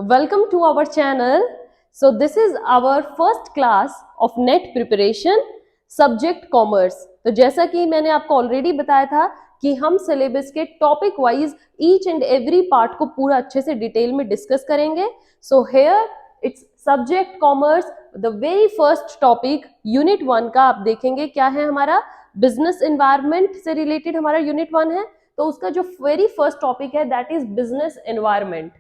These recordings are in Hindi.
Welcome to our channel. So this is our first class of NET preparation subject commerce. तो जैसा कि मैंने आपको ऑलरेडी बताया था कि हम सिलेबस के topic wise each and every part को पूरा अच्छे से डिटेल में डिस्कस करेंगे. So here it's subject commerce. The very first topic unit 1 का आप देखेंगे क्या है. हमारा बिजनेस एनवायरनमेंट से रिलेटेड हमारा यूनिट 1 है. तो उसका जो वेरी फर्स्ट टॉपिक है दैट इज बिजनेस एनवायरनमेंट.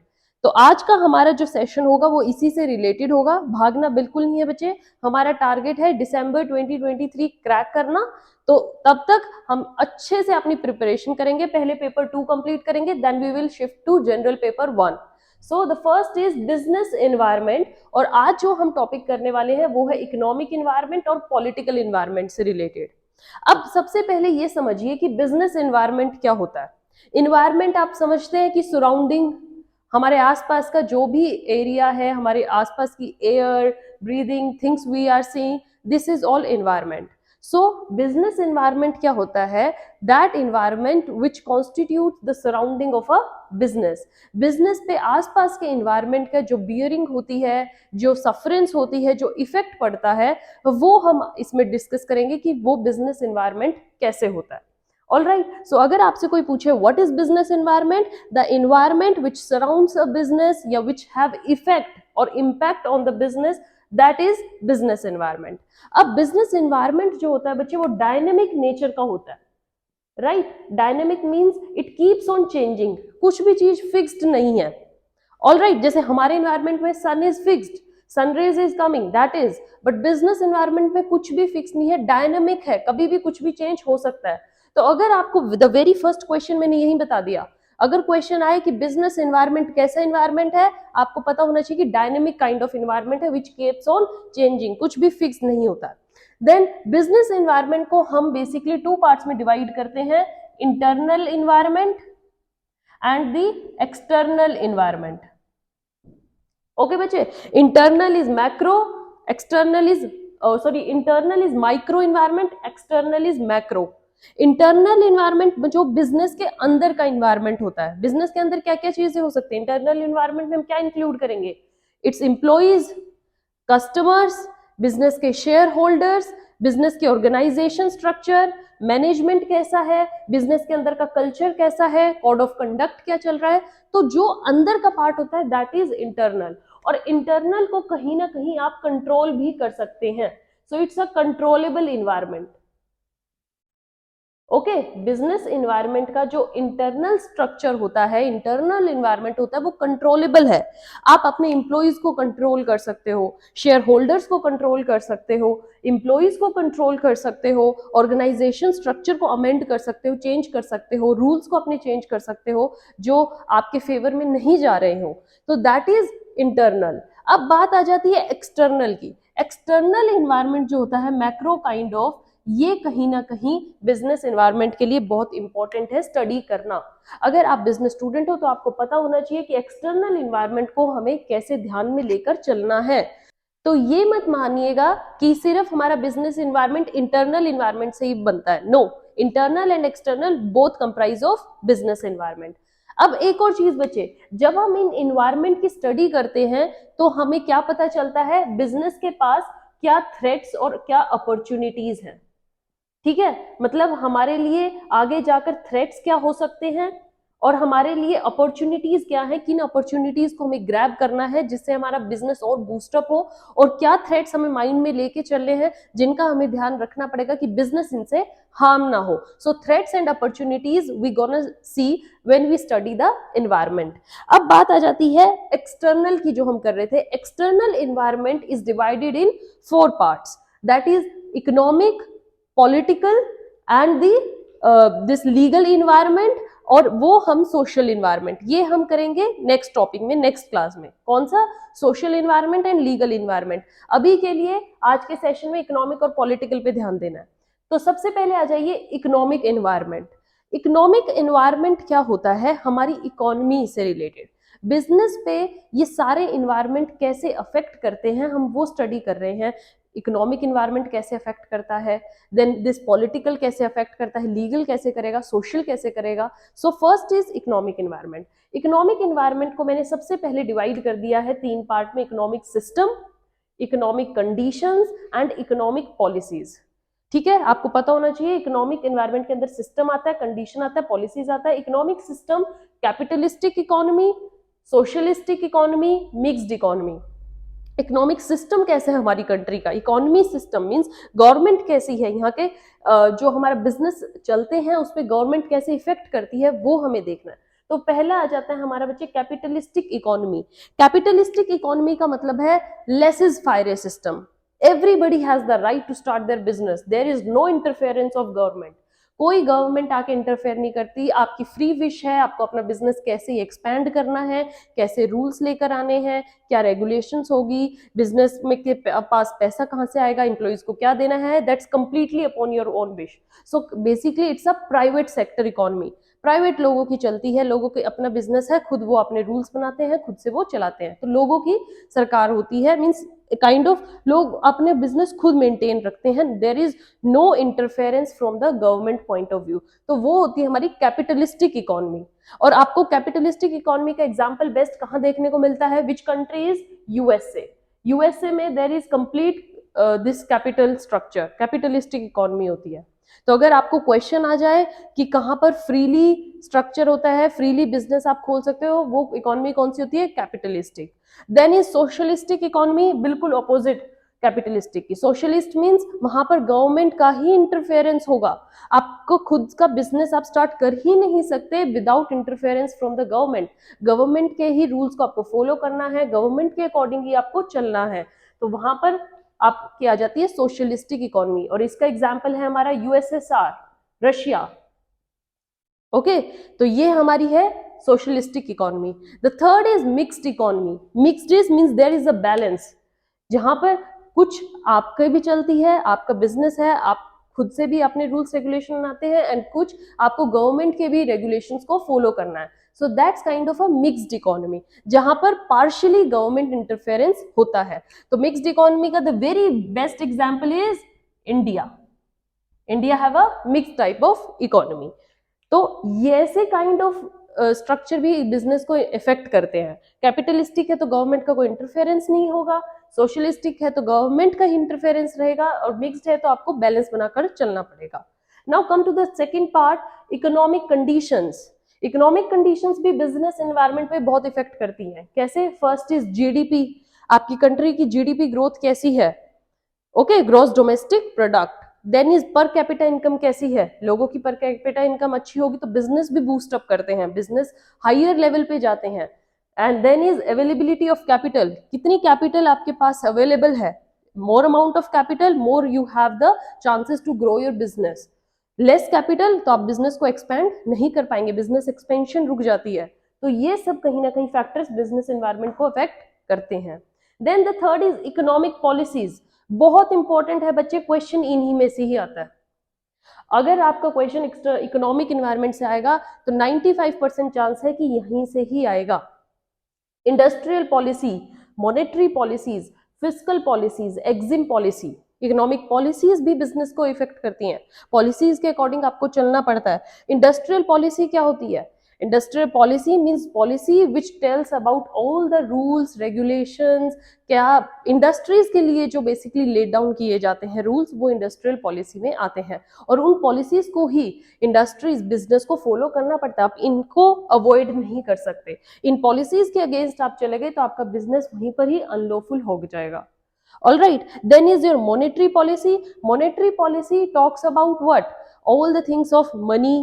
तो आज का हमारा जो सेशन होगा वो इसी से रिलेटेड होगा. भागना बिल्कुल नहीं है बच्चे. हमारा टारगेट है दिसंबर 2023 क्रैक करना. तो तब तक हम अच्छे से अपनी प्रिपरेशन करेंगे. पहले पेपर 2 कंप्लीट करेंगे, then we will shift to general paper 1. So the first is business environment. और आज जो हम टॉपिक करने वाले हैं वो है इकोनॉमिक एनवायरनमेंट और पॉलिटिकल एनवायरनमेंट से रिलेटेड. अब सबसे पहले ये समझिए कि बिजनेस एनवायरनमेंट क्या होता है. एनवायरनमेंट आप समझते हैं कि सराउंडिंग, हमारे आसपास का जो भी एरिया है, हमारे आसपास की air, breathing, things we are seeing, this is all environment. So business environment क्या होता है? That environment which constitute the surrounding of a business. Business पे आसपास के एनवायरनमेंट का जो बियरिंग होती है, जो सफरेंस होती है, जो इफेक्ट पड़ता है, वो हम इसमें डिस्कस करेंगे कि वो बिजनेस एनवायरनमेंट कैसे होता है. Alright, so अगर आपसे कोई पूछे what is business environment, the environment which surrounds a business या which have effect or impact on the business, that is business environment. अब business environment जो होता है बच्चे वो dynamic nature का होता है. Right? Dynamic means it keeps on changing. कुछ भी चीज fixed नहीं है. Alright, जैसे हमारे environment में sun is fixed, sun rays is coming, that is, but business environment में कुछ भी fixed नहीं है, dynamic है, कभी भी कुछ भी change हो सकता है. तो अगर आपको द वेरी फर्स्ट क्वेश्चन मैंने यही बता दिया, अगर क्वेश्चन आए कि बिजनेस एनवायरनमेंट कैसा एनवायरनमेंट है, आपको पता होना चाहिए कि डायनेमिक काइंड ऑफ एनवायरनमेंट है विच कीप्स ऑन चेंजिंग, कुछ भी फिक्स नहीं होता. देन बिजनेस एनवायरनमेंट को हम बेसिकली 2 पार्ट्स में डिवाइड करते हैं, internal environment and the external environment. Okay बच्चे, internal is macro, external is internal is micro environment, external is macro. Internal environment जो बिजनेस के अंदर का एनवायरनमेंट होता है. बिजनेस के अंदर क्या क्या चीजें हो सकती है? इंटरनल एनवायरनमेंट में हम क्या इंक्लूड करेंगे? इट्स एम्प्लॉइज, कस्टमर्स, बिजनेस के शेयर होल्डर्स, बिजनेस के ऑर्गेनाइजेशन स्ट्रक्चर, मैनेजमेंट कैसा है, बिजनेस के अंदर का कल्चर कैसा है, कोड ऑफ कंडक्ट क्या चल रहा है. तो जो अंदर का पार्ट होता है दैट इज इंटरनल. और इंटरनल को कहीं ना कहीं आप कंट्रोल भी कर सकते हैं. So it's a controllable environment. Okay, business environment का जो इंटरनल स्ट्रक्चर होता है, इंटरनल एनवायरनमेंट होता है, वो कंट्रोलेबल है. आप अपने एम्प्लॉइज को कंट्रोल कर सकते हो, शेयर होल्डर्स को कंट्रोल कर सकते हो, एम्प्लॉइज को कंट्रोल कर सकते हो, ऑर्गेनाइजेशन स्ट्रक्चर को अमेंड कर सकते हो, चेंज कर सकते हो, रूल्स को अपने चेंज कर सकते हो जो आपके फेवर में नहीं जा रहे हो. तो दैट इज इंटरनल. अब बात आ जाती है एक्सटर्नल की. एक्सटर्नल एनवायरनमेंट जो होता है मैक्रो काइंड ऑफ, ये कहीं ना कहीं बिजनेस एनवायरनमेंट के लिए बहुत इंपॉर्टेंट है स्टडी करना. अगर आप बिजनेस स्टूडेंट हो तो आपको पता होना चाहिए कि एक्सटर्नल एनवायरनमेंट को हमें कैसे ध्यान में लेकर चलना है. तो ये मत मानिएगा कि सिर्फ हमारा बिजनेस एनवायरनमेंट इंटरनल एनवायरनमेंट से ही बनता है. No, internal and external both comprise of business environment. अब एक और चीज बचे, जब हम इन एनवायरनमेंट की स्टडी करते हैं तो हमें क्या पता चलता है? बिजनेस के पास क्या थ्रेट्स और क्या अपॉर्चुनिटीज हैं. ठीक है, मतलब हमारे लिए आगे जाकर थ्रेट्स क्या हो सकते हैं और हमारे लिए अपॉर्चुनिटीज क्या है, किन अपॉर्चुनिटीज को हमें ग्रैब करना है जिससे हमारा बिजनेस और बूस्टअप हो, और क्या थ्रेट्स हमें माइंड में लेके चलने हैं जिनका हमें ध्यान रखना पड़ेगा कि बिजनेस इनसे हार्म ना हो. So threats and opportunities we gonna see when we study the environment. अब बात आ जाती है एक्सटर्नल की जो हम कर रहे थे. External environment is divided in 4 parts, that is economic, political and this legal environment, और वो हम सोशल इन्वायरमेंट, ये हम करेंगे नेक्स्ट टॉपिक में, नेक्स्ट क्लास में. कौन सा? Social environment and legal environment. अभी के लिए आज के सेशन में इकोनॉमिक और पॉलिटिकल पे ध्यान देना है. तो सबसे पहले आ जाइए इकोनॉमिक एनवायरमेंट. इकोनॉमिक एनवायरमेंट क्या होता है? हमारी इकोनॉमी से रिलेटेड, बिजनेस पे ये सारे इन्वायरमेंट कैसे अफेक्ट करते हैं हम वो स्टडी कर रहे हैं. इकोनॉमिक इन्वायरमेंट कैसे अफेक्ट करता है, देन दिस पॉलिटिकल कैसे अफेक्ट करता है, लीगल कैसे करेगा, सोशल कैसे करेगा. So first is economic environment. Economic environment को मैंने सबसे पहले डिवाइड कर दिया है 3 पार्ट में, economic system, economic conditions and economic policies. ठीक है, आपको पता होना चाहिए इकोनॉमिक एनवायरनमेंट के अंदर सिस्टम आता है, कंडीशन आता है, पॉलिसीज आता है. Economic system, capitalistic economy, socialistic economy, mixed economy. Economic system कैसे है हमारी कंट्री का, इकोनॉमी सिस्टम मींस गवर्नमेंट कैसी है, यहाँ के जो हमारा बिजनेस चलते हैं उस पर गवर्नमेंट कैसे इफेक्ट करती है वो हमें देखना है. तो पहला आ जाता है हमारा बच्चे कैपिटलिस्टिक इकोनॉमी. कैपिटलिस्टिक इकोनॉमी का मतलब है laces fire system. Everybody has the right to start their business. There is no interference of government. कोई गवर्नमेंट आके इंटरफेयर नहीं करती. आपकी फ्री विश है आपको अपना बिजनेस कैसे एक्सपैंड करना है, कैसे रूल्स लेकर आने हैं, क्या रेगुलेशंस होगी, बिजनेस में के पास पैसा कहाँ से आएगा, एम्प्लॉइज को क्या देना है, that's completely upon your own wish. So basically it's a private sector economy. Private लोगों की चलती है, लोगों के अपना बिजनेस है, खुद वो अपने रूल्स बनाते हैं, खुद से वो चलाते हैं. तो लोगों की सरकार होती है, मीन्स काइंड ऑफ लोग अपने बिजनेस खुद मेंटेन रखते हैं. There is no interference from the government point of view. तो वो होती है हमारी कैपिटलिस्टिक इकोनॉमी. और आपको कैपिटलिस्टिक इकोनॉमी का एग्जांपल बेस्ट कहाँ देखने को मिलता है, which country is USA. USA में there is complete this capital structure, capitalistic economy होती है. तो अगर आपको क्वेश्चन आ जाए कि कहाँ पर फ्रीली स्ट्रक्चर होता है, फ्रीली बिजनेस आप खोल सकते हो, वो इकोनॉमी कौन सी होती है, capitalistic. Then is socialistic economy, बिल्कुल ऑपोजिट कैपिटलिस्टिक की. सोशलिस्ट मींस वहां पर गवर्नमेंट का ही इंटरफेरेंस होगा. आपको खुद का बिजनेस आप स्टार्ट कर ही नहीं सकते without interference from the government. Government के ही रूल्स को आपको फॉलो करना है, गवर्नमेंट के अकॉर्डिंग ही आपको चलना है. तो वहां पर आपकी आ जाती है सोशलिस्टिक इकोनॉमी. और इसका एग्जाम्पल है हमारा यूएसएसआर, रशिया. ओके, तो ये हमारी है socialistic economy. The third is mixed economy. Mixed is means there is a balance, जहां पर कुछ आपके भी चलती है, आपका बिजनेस है, आप खुद से भी अपने रूल्स रेगुलेशन बनाते हैं, एंड कुछ आपको गवर्नमेंट के भी रेगुलेशंस को फॉलो करना है. So that's kind of a mixed economy, जहां पर पार्शियली गवर्नमेंट इंटरफेरेंस होता है. तो मिक्स्ड इकोनॉमी का the very best example is India. India have a mixed type of economy. तो ये ऐसे काइंड ऑफ स्ट्रक्चर भी बिजनेस को इफेक्ट करते हैं. कैपिटलिस्टिक है तो गवर्नमेंट का कोई इंटरफेरेंस नहीं होगा, सोशलिस्टिक है तो गवर्नमेंट का ही इंटरफेरेंस रहेगा, और मिक्स्ड है तो आपको बैलेंस बनाकर चलना पड़ेगा. Now come to the second part, economic conditions. Economic conditions भी बिजनेस एनवायरनमेंट पे बहुत इफेक्ट करती हैं. कैसे, फर्स्ट इज जीडीपी. आपकी कंट्री की जीडीपी ग्रोथ कैसी है, okay, gross domestic product. Then is per capita income कैसी है, लोगों की पर कैपिटा इनकम अच्छी होगी तो बिजनेस भी बूस्ट अप करते हैं, बिजनेस हायर लेवल पे जाते हैं. And then is availability of capital, कितनी कैपिटल आपके पास अवेलेबल है. More amount of capital, more you have the chances to grow your business. Less capital तो आप बिजनेस को एक्सपेंड नहीं कर पाएंगे, बिजनेस एक्सपेंशन रुक जाती है. तो ये सब कहीं ना कहीं फैक्टर्स बिजनेस एनवायरनमेंट को अफेक्ट करते हैं. Then the third is economic policies. बहुत इंपॉर्टेंट है बच्चे, क्वेश्चन इन्हीं में से ही आता है. अगर आपका क्वेश्चन इकोनॉमिक एनवायरनमेंट से आएगा तो 95% चांस है कि यहीं से ही आएगा. Industrial policy, monetary policies, fiscal policies, EXIM policy. Economic policies भी बिजनेस को इफेक्ट करती हैं, पॉलिसीज के अकॉर्डिंग आपको चलना पड़ता है. इंडस्ट्रियल पॉलिसी क्या होती है, industrial policy means policy which tells about all the rules regulations. क्या इंडस्ट्रीज के लिए जो बेसिकली लेट डाउन किए जाते हैं रूल्स, वो इंडस्ट्रियल पॉलिसी में आते हैं, और उन पॉलिसीज को ही इंडस्ट्रीज बिजनेस को फॉलो करना पड़ता है. आप इनको अवॉइड नहीं कर सकते. इन पॉलिसीज के अगेंस्ट आप चले गए तो आपका बिजनेस वहीं पर ही अनलॉफुल हो जाएगा. All right, then is your monetary policy. Monetary policy talks about what? All the things of money.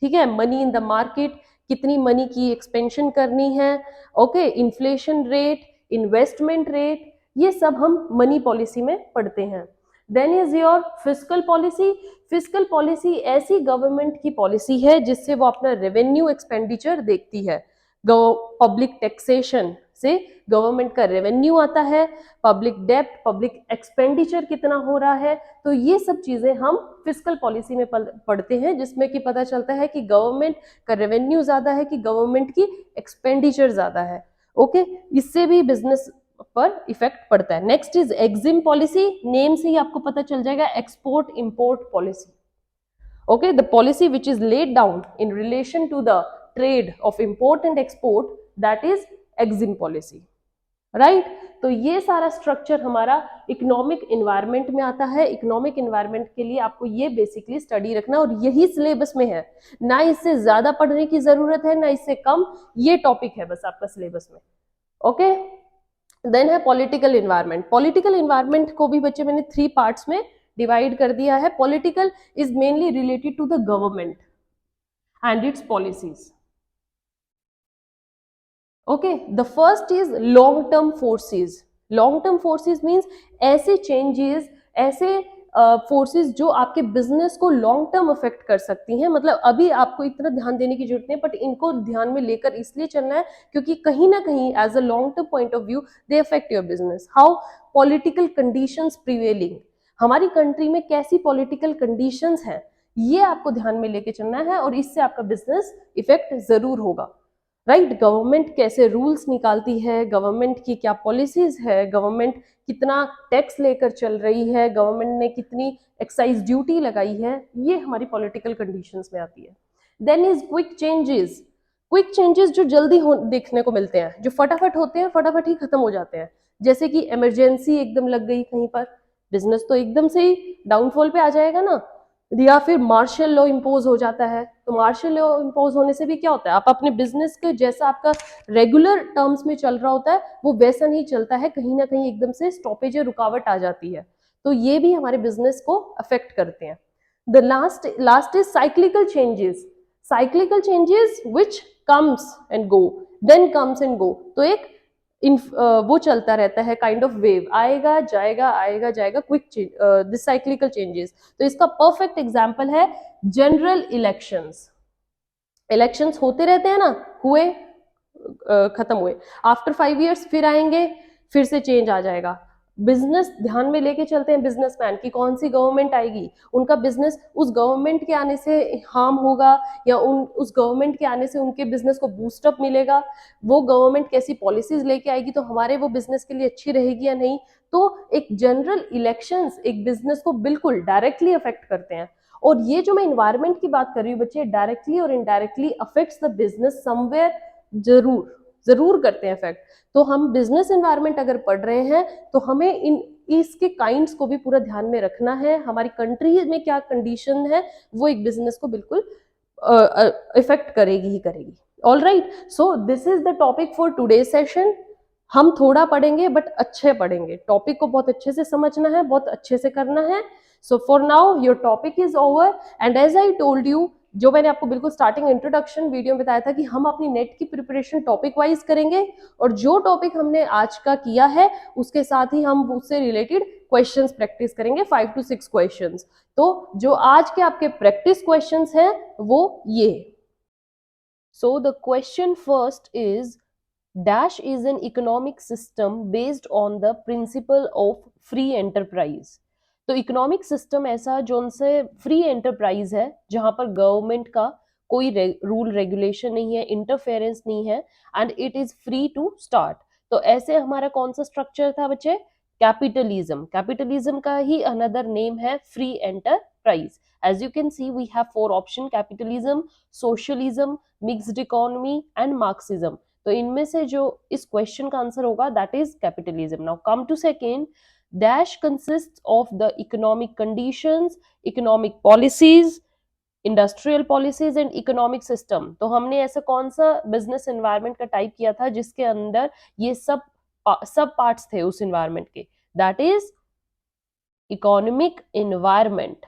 ठीक है, मनी इन द मार्केट, कितनी मनी की एक्सपेंशन करनी है, okay, inflation rate, investment rate, ये सब हम मनी पॉलिसी में पढ़ते हैं. Then is your fiscal policy. Fiscal policy ऐसी गवर्नमेंट की पॉलिसी है जिससे वो अपना रेवेन्यू एक्सपेंडिचर देखती है. पब्लिक टैक्सेशन से गवर्नमेंट का रेवेन्यू आता है, पब्लिक डेप्ट, पब्लिक एक्सपेंडिचर कितना हो रहा है. तो ये सब चीजें हम फिस्कल पॉलिसी में पढ़ते हैं, जिसमें कि पता चलता है कि गवर्नमेंट का रेवेन्यू ज्यादा है कि गवर्नमेंट की एक्सपेंडिचर ज्यादा है. ओके, इससे भी बिजनेस पर इफेक्ट पड़ता है। Next is EXIM policy, name से ही आपको पता चल जाएगा, export import policy. Okay, the policy which is laid down in relation to the trade of import and export, that is EXIM policy, right. तो ये सारा स्ट्रक्चर हमारा इकोनॉमिक इन्वायरमेंट में आता है। इकोनॉमिक इन्वायरमेंट के लिए आपको ये बेसिकली स्टडी रखना, और यही सिलेबस में है, ना इससे ज्यादा पढ़ने की जरूरत है ना इससे कम, ये टॉपिक है बस आपका सिलेबस में। ओके, देन है पॉलिटिकल इन्वायरमेंट। पॉलिटिकल इन्वायरमेंट को भी बच्चे मैंने 3 पार्ट्स में डिवाइड कर दिया है। Political is mainly related to the government and its policies. Okay, the first is long term forces. Long term forces means ऐसे चेंजेस, ऐसे फोर्सेस जो आपके बिजनेस को लॉन्ग टर्म अफेक्ट कर सकती हैं। मतलब अभी आपको इतना ध्यान देने की जरूरत नहीं, बट इनको ध्यान में लेकर इसलिए चलना है क्योंकि कहीं ना कहीं as a long term point of view they affect your business. How? Political conditions prevailing, हमारी कंट्री में कैसी पॉलिटिकल कंडीशंस हैं, ये आपको ध्यान में लेके चलना है, और इससे आपका बिजनेस इफेक्ट जरूर होगा, राइट। गवर्नमेंट कैसे रूल्स निकालती है, गवर्नमेंट की क्या पॉलिसीज है, गवर्नमेंट कितना टैक्स लेकर चल रही है, गवर्नमेंट ने कितनी एक्साइज ड्यूटी लगाई है, ये हमारी पॉलिटिकल कंडीशंस में आती है। Then is quick changes. Quick changes जो जल्दी देखने को मिलते हैं, जो फटाफट होते हैं, फटाफट ही खत्म हो जाते हैं। जैसे कि इमरजेंसी एकदम लग गई कहीं पर, बिजनेस तो एकदम से ही डाउनफॉल पे आ जाएगा ना। या फिर मार्शल लॉ इम्पोज हो जाता है, तो मार्शल लॉ इम्पोज होने से भी क्या होता है, आप अपने बिजनेस के जैसा आपका रेगुलर टर्म्स में चल रहा होता है वो वैसा नहीं चलता है, कहीं ना कहीं एकदम से स्टॉपेज या रुकावट आ जाती है, तो ये भी हमारे बिजनेस को अफेक्ट करते हैं। The last is cyclical changes. Cyclical changes which comes and go, then comes and go, तो एक वो चलता रहता है, काइंड ऑफ वेव, आएगा जाएगा, क्विक दिस साइक्लिकल चेंजेस। तो इसका परफेक्ट एग्जांपल है जनरल इलेक्शंस। इलेक्शंस होते रहते हैं ना, हुए खत्म हुए, आफ्टर 5 years फिर आएंगे, फिर से चेंज आ जाएगा। बिजनेस ध्यान में लेके चलते हैं बिजनेसमैन की कौन सी गवर्नमेंट आएगी, उनका बिजनेस उस गवर्नमेंट के आने से हार्म होगा या उस गवर्नमेंट के आने से उनके बिजनेस को बूस्टअप मिलेगा, वो गवर्नमेंट कैसी पॉलिसीज लेके आएगी तो हमारे वो बिजनेस के लिए अच्छी रहेगी या नहीं। तो एक जनरल इलेक्शंस एक बिजनेस को बिल्कुल डायरेक्टली अफेक्ट करते हैं। और ये जो मैं इन्वायरमेंट की बात कर रही हूँ बच्चे, डायरेक्टली और indirectly affects the business somewhere, जरूर जरूर करते हैं इफेक्ट। तो हम बिजनेस एनवायरनमेंट अगर पढ़ रहे हैं तो हमें इन इसके काइंड्स को भी पूरा ध्यान में रखना है, हमारी कंट्री में क्या कंडीशन है वो एक बिजनेस को बिल्कुल इफेक्ट करेगी ही करेगी। All right, so this is the topic for today session. हम थोड़ा पढ़ेंगे बट अच्छे पढ़ेंगे, टॉपिक को बहुत अच्छे से समझना है, बहुत अच्छे से करना है। So for now your topic is over, and as I told you, जो मैंने आपको बिल्कुल स्टार्टिंग इंट्रोडक्शन वीडियो में बताया था कि हम अपनी नेट की प्रिपरेशन टॉपिक वाइज करेंगे, और जो टॉपिक हमने आज का किया है उसके साथ ही हम उससे रिलेटेड क्वेश्चंस प्रैक्टिस करेंगे, 5 to 6 क्वेश्चंस। तो जो आज के आपके प्रैक्टिस क्वेश्चंस हैं वो ये। So the question first is, dash is an economic system based on the principle of free enterprise. तो इकोनॉमिक सिस्टम ऐसा जो उनसे फ्री एंटरप्राइज है, जहां पर गवर्नमेंट का कोई रूल रेगुलेशन नहीं है, इंटरफेरेंस नहीं है, and it is free to start. तो ऐसे हमारा कौन सा स्ट्रक्चर था बच्चे? कैपिटलिज्म। कैपिटलिज्म का ही अनदर नेम है free enterprise. As you can see we have 4 option, capitalism, socialism, mixed economy and Marxism. तो इनमें से जो इस क्वेश्चन का आंसर होगा that is capitalism. Now come to second, dash consist of the economic conditions, economic policies, industrial policies and economic system. तो हमने ऐसा कौन सा बिजनेस एनवायरनमेंट का टाइप किया था जिसके अंदर ये सब पार्ट्स थे उस एनवायरनमेंट के, that is economic environment,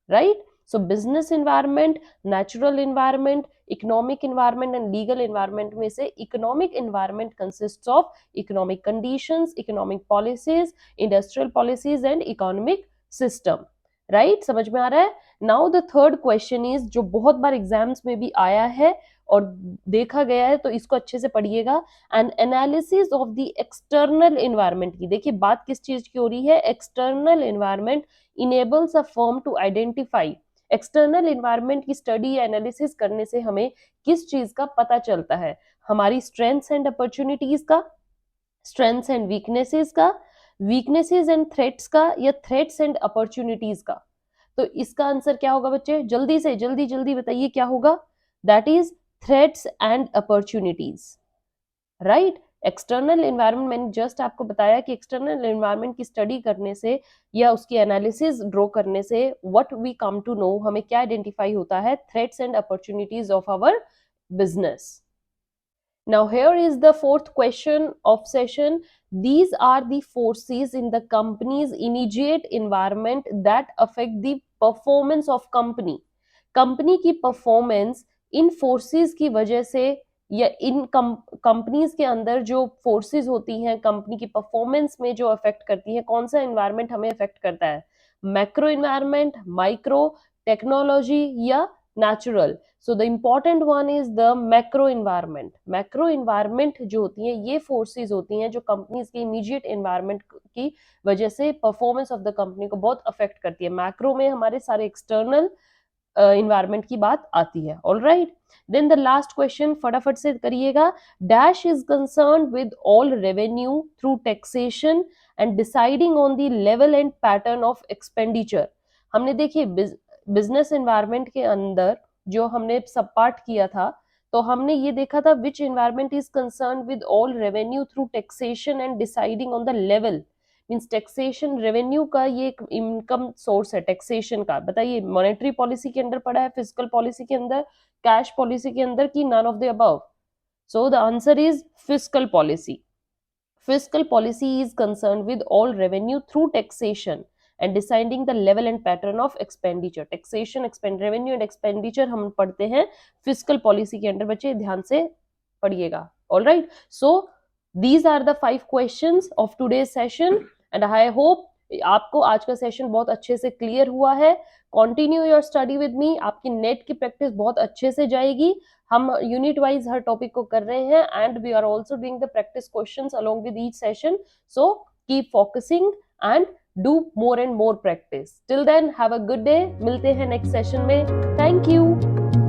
right. So business environment, natural environment, economic environment and legal environment में से economic environment consists of economic conditions, economic policies, industrial policies and economic system, right? समझ में आ रहा है? Now the third question is, जो बहुत बार एग्जाम्स में भी आया है और देखा गया है, तो इसको अच्छे से पढ़िएगा। An analysis of the external environment की, देखिए बात किस चीज की हो रही है, external environment enables a firm to identify. External environment की स्टडी या एनालिसिस करने से हमें किस चीज का पता चलता है, हमारी स्ट्रेंथ्स एंड अपॉर्चुनिटीज का, स्ट्रेंथ्स एंड वीकनेसेस का, वीकनेसेस एंड थ्रेट्स का, या थ्रेट्स एंड अपॉर्चुनिटीज का? तो इसका आंसर क्या होगा बच्चे? जल्दी से जल्दी जल्दी बताइए क्या होगा? That is threats and opportunities, right. External environment, मैंने जस्ट आपको बताया कि एक्सटर्नल एनवायरनमेंट की स्टडी करने से या उसकी एनालिसिस ड्रॉ करने से what we come to know, हमें क्या आइडेंटिफाई होता है? Threats and opportunities of our business. Now here is the fourth question of session. These are the forces in the company's immediate environment that affect the performance of company. Company की परफॉर्मेंस इन फोर्सेस की वजह से या इन कंपनीज के अंदर जो फोर्सेस होती हैं कंपनी की परफॉर्मेंस में जो अफेक्ट करती हैं, कौन सा एनवायरनमेंट हमें अफेक्ट करता है? मैक्रो एनवायरनमेंट, माइक्रो, टेक्नोलॉजी या natural? So the important one is the macro environment. Macro environment जो होती हैं ये फोर्सेस होती हैं जो कंपनीज के इमीडिएट एनवायरनमेंट की वजह से परफॉर्मेंस ऑफ द कंपनी को बहुत अफेक्ट करती है। मैक्रो में हमारे सारे एक्सटर्नल इन्वायरमेंट की बात आती है। All right, then the last question फटाफट से करिएगा। Dash is concern with all revenue through taxation and deciding on the level and pattern of expenditure. हमने देखिए बिजनेस एनवायरनमेंट के अंदर जो हमने सब पार्ट किया था, तो हमने ये देखा था which environment is concern with all revenue through taxation and deciding on the level. Means taxation, revenue का ये एक इनकम सोर्स है टैक्सेशन का। बताइए मॉनेटरी पॉलिसी के अंदर पड़ा है, फिजिकल पॉलिसी के अंदर, कैश पॉलिसी के अंदर, की none of the above? So the answer is physical policy. Fiscal policy is concerned with all revenue through taxation and deciding the level and pattern of expenditure. Taxation, revenue and expenditure हम पढ़ते हैं fiscal policy के अंदर, बच्चे ध्यान से पढ़िएगा। All right, so these are the 5 questions of today's session and I hope आपको आज का सेशन बहुत अच्छे से क्लियर हुआ है। Continue your study with me, आपकी नेट की प्रैक्टिस बहुत अच्छे से जाएगी। हम यूनिट वाइज हर टॉपिक को कर रहे हैं and we are also doing the practice questions along with each session. So keep focusing and do more and more practice. Till then have a good day, मिलते हैं नेक्स्ट सेशन में। Thank you.